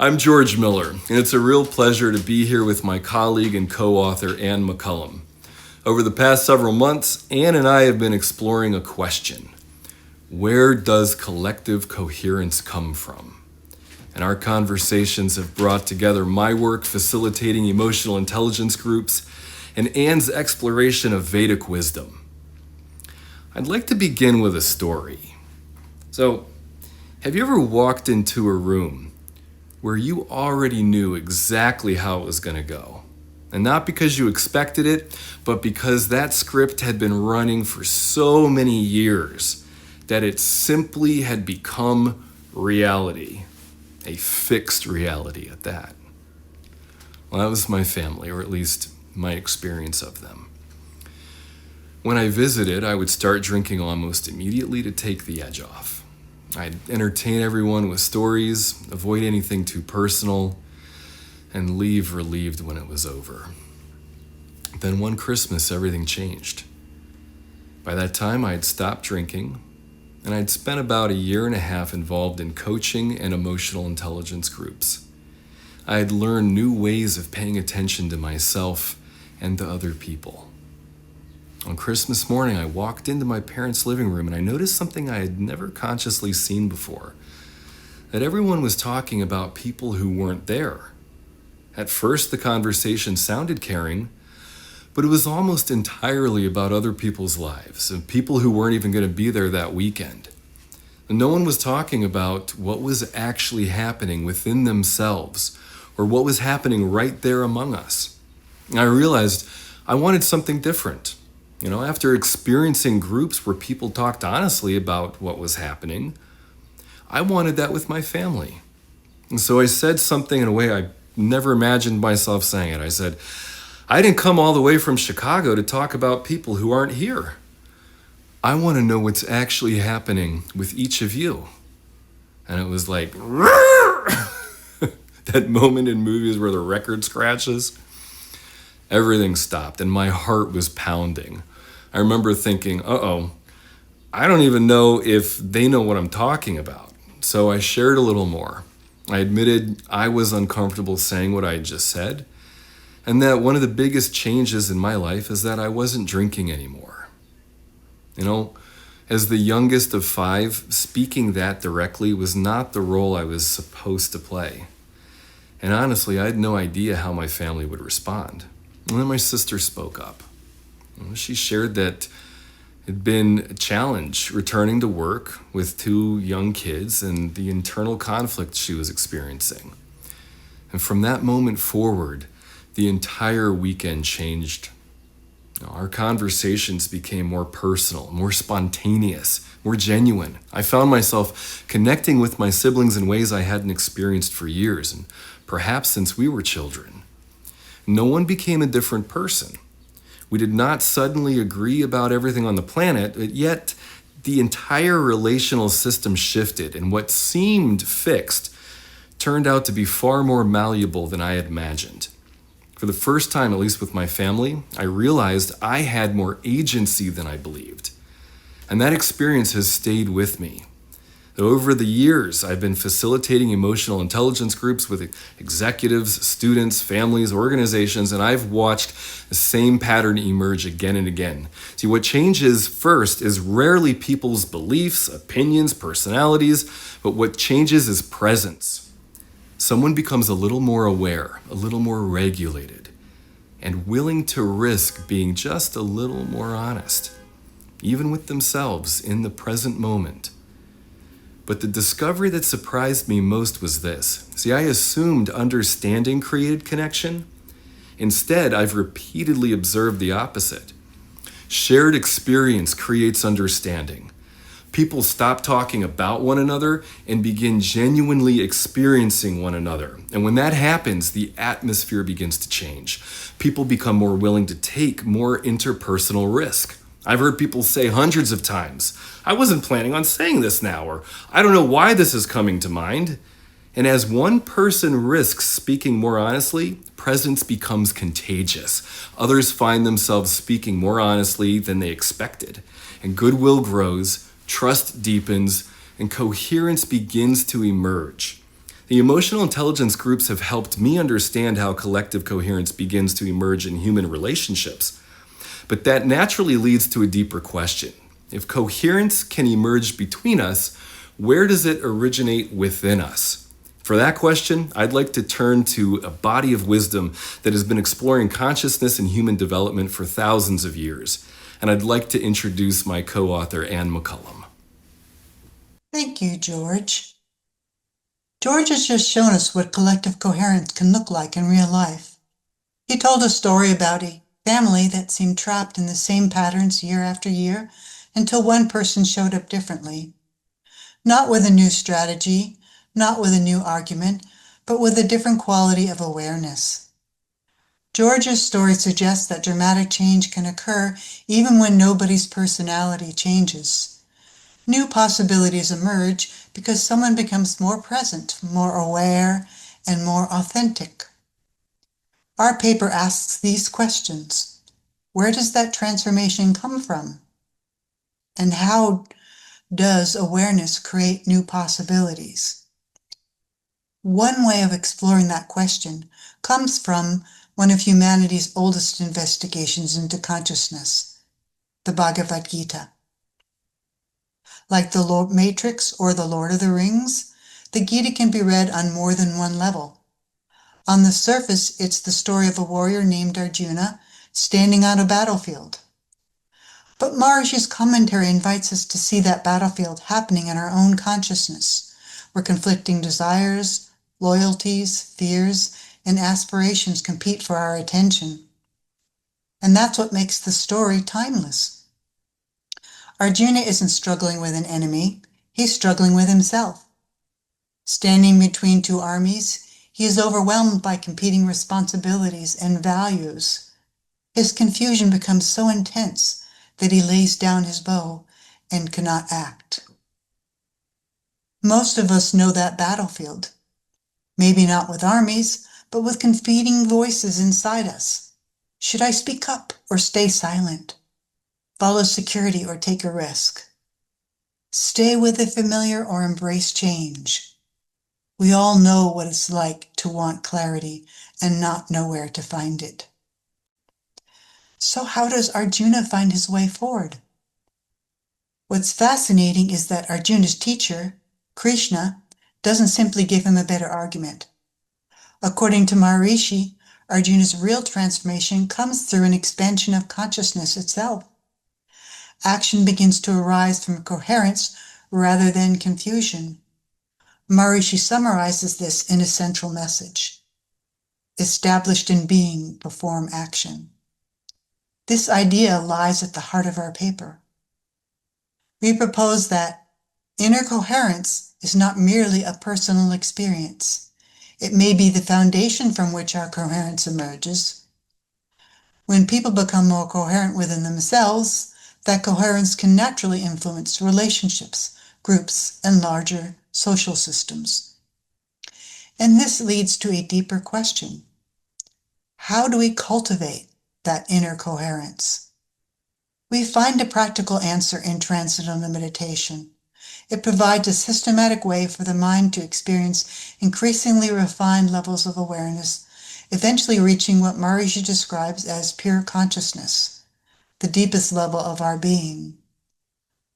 I'm George Miller, and it's a real pleasure to be here with my colleague and co-author, Ann McCollum. Over the past several months, Ann and I have been exploring a question. Where does collective coherence come from? And our conversations have brought together my work facilitating emotional intelligence groups and Ann's exploration of Vedic wisdom. I'd like to begin with a story. So, have you ever walked into a room where you already knew exactly how it was going to go? And not because you expected it, but because that script had been running for so many years that it simply had become reality, a fixed reality at that. Well, that was my family, or at least my experience of them. When I visited, I would start drinking almost immediately to take the edge off. I'd entertain everyone with stories, avoid anything too personal, and leave relieved when it was over. Then one Christmas, everything changed. By that time, I had stopped drinking, and I'd spent about 1.5 years involved in coaching and emotional intelligence groups. I had learned new ways of paying attention to myself and to other people. On Christmas morning, I walked into my parents' living room and I noticed something I had never consciously seen before. That everyone was talking about people who weren't there. At first, the conversation sounded caring, but it was almost entirely about other people's lives and people who weren't even going to be there that weekend. And no one was talking about what was actually happening within themselves or what was happening right there among us. And I realized I wanted something different. After experiencing groups where people talked honestly about what was happening, I wanted that with my family. And so I said something in a way I never imagined myself saying it. I said, I didn't come all the way from Chicago to talk about people who aren't here. I want to know what's actually happening with each of you. And it was like, that moment in movies where the record scratches. Everything stopped and my heart was pounding. I remember thinking, I don't even know if they know what I'm talking about. So I shared a little more. I admitted I was uncomfortable saying what I had just said, and that one of the biggest changes in my life is that I wasn't drinking anymore. As the youngest of 5, speaking that directly was not the role I was supposed to play. And honestly, I had no idea how my family would respond. And then my sister spoke up. She shared that it had been a challenge returning to work with 2 young kids and the internal conflict she was experiencing. And from that moment forward, the entire weekend changed. Our conversations became more personal, more spontaneous, more genuine. I found myself connecting with my siblings in ways I hadn't experienced for years, and perhaps since we were children. No one became a different person. We did not suddenly agree about everything on the planet, but yet the entire relational system shifted, and what seemed fixed turned out to be far more malleable than I had imagined. For the first time, at least with my family, I realized I had more agency than I believed. And that experience has stayed with me. Over the years, I've been facilitating emotional intelligence groups with executives, students, families, organizations, and I've watched the same pattern emerge again and again. See, what changes first is rarely people's beliefs, opinions, personalities, but what changes is presence. Someone becomes a little more aware, a little more regulated, and willing to risk being just a little more honest, even with themselves in the present moment. But the discovery that surprised me most was this. See, I assumed understanding created connection. Instead, I've repeatedly observed the opposite. Shared experience creates understanding. People stop talking about one another and begin genuinely experiencing one another. And when that happens, the atmosphere begins to change. People become more willing to take more interpersonal risk. I've heard people say hundreds of times, I wasn't planning on saying this now, or I don't know why this is coming to mind. And as one person risks speaking more honestly, presence becomes contagious. Others find themselves speaking more honestly than they expected. And goodwill grows, trust deepens, and coherence begins to emerge. The emotional intelligence groups have helped me understand how collective coherence begins to emerge in human relationships. But that naturally leads to a deeper question. If coherence can emerge between us, where does it originate within us? For that question, I'd like to turn to a body of wisdom that has been exploring consciousness and human development for thousands of years. And I'd like to introduce my co-author, Anne McCollum. Thank you, George. George has just shown us what collective coherence can look like in real life. He told a story about a family that seemed trapped in the same patterns year after year until one person showed up differently. Not with a new strategy, not with a new argument, but with a different quality of awareness. George's story suggests that dramatic change can occur even when nobody's personality changes. New possibilities emerge because someone becomes more present, more aware, and more authentic. Our paper asks these questions. Where does that transformation come from? And how does awareness create new possibilities? One way of exploring that question comes from one of humanity's oldest investigations into consciousness, the Bhagavad Gita. Like the Matrix or the Lord of the Rings, the Gita can be read on more than one level. On the surface, it's the story of a warrior named Arjuna standing on a battlefield. But Maharishi's commentary invites us to see that battlefield happening in our own consciousness, where conflicting desires, loyalties, fears, and aspirations compete for our attention. And that's what makes the story timeless. Arjuna isn't struggling with an enemy, he's struggling with himself. Standing between two armies, he is overwhelmed by competing responsibilities and values. His confusion becomes so intense that he lays down his bow and cannot act. Most of us know that battlefield. Maybe not with armies, but with competing voices inside us. Should I speak up or stay silent? Follow security or take a risk? Stay with the familiar or embrace change? We all know what it's like to want clarity and not know where to find it. So how does Arjuna find his way forward? What's fascinating is that Arjuna's teacher, Krishna, doesn't simply give him a better argument. According to Maharishi, Arjuna's real transformation comes through an expansion of consciousness itself. Action begins to arise from coherence rather than confusion. Maharishi summarizes this in a central message. Established in being, perform action. This idea lies at the heart of our paper. We propose that inner coherence is not merely a personal experience. It may be the foundation from which our coherence emerges. When people become more coherent within themselves, that coherence can naturally influence relationships, groups, and larger social systems. And this leads to a deeper question. How do we cultivate that inner coherence? We find a practical answer in Transcendental Meditation. It provides a systematic way for the mind to experience increasingly refined levels of awareness, eventually reaching what Maharishi describes as pure consciousness, the deepest level of our being.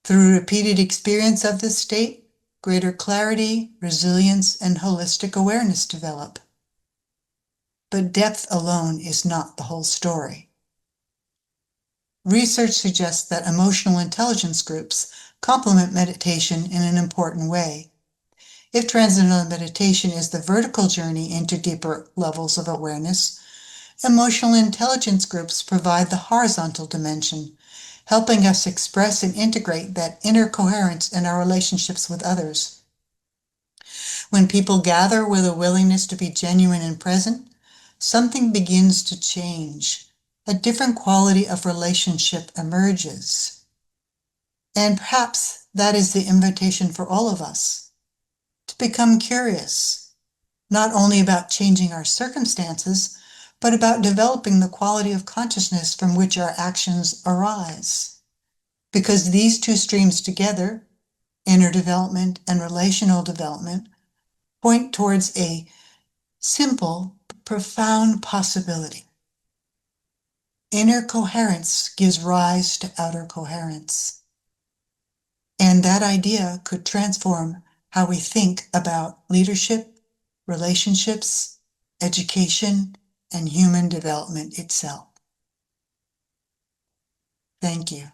Through repeated experience of this state, greater clarity, resilience, and holistic awareness develop. But depth alone is not the whole story. Research suggests that emotional intelligence groups complement meditation in an important way. If transcendental meditation is the vertical journey into deeper levels of awareness, emotional intelligence groups provide the horizontal dimension, helping us express and integrate that inner coherence in our relationships with others. When people gather with a willingness to be genuine and present, something begins to change. A different quality of relationship emerges. And perhaps that is the invitation for all of us, to become curious, not only about changing our circumstances, but about developing the quality of consciousness from which our actions arise. Because these two streams together, inner development and relational development, point towards a simple, profound possibility. Inner coherence gives rise to outer coherence. And that idea could transform how we think about leadership, relationships, education, and human development itself. Thank you.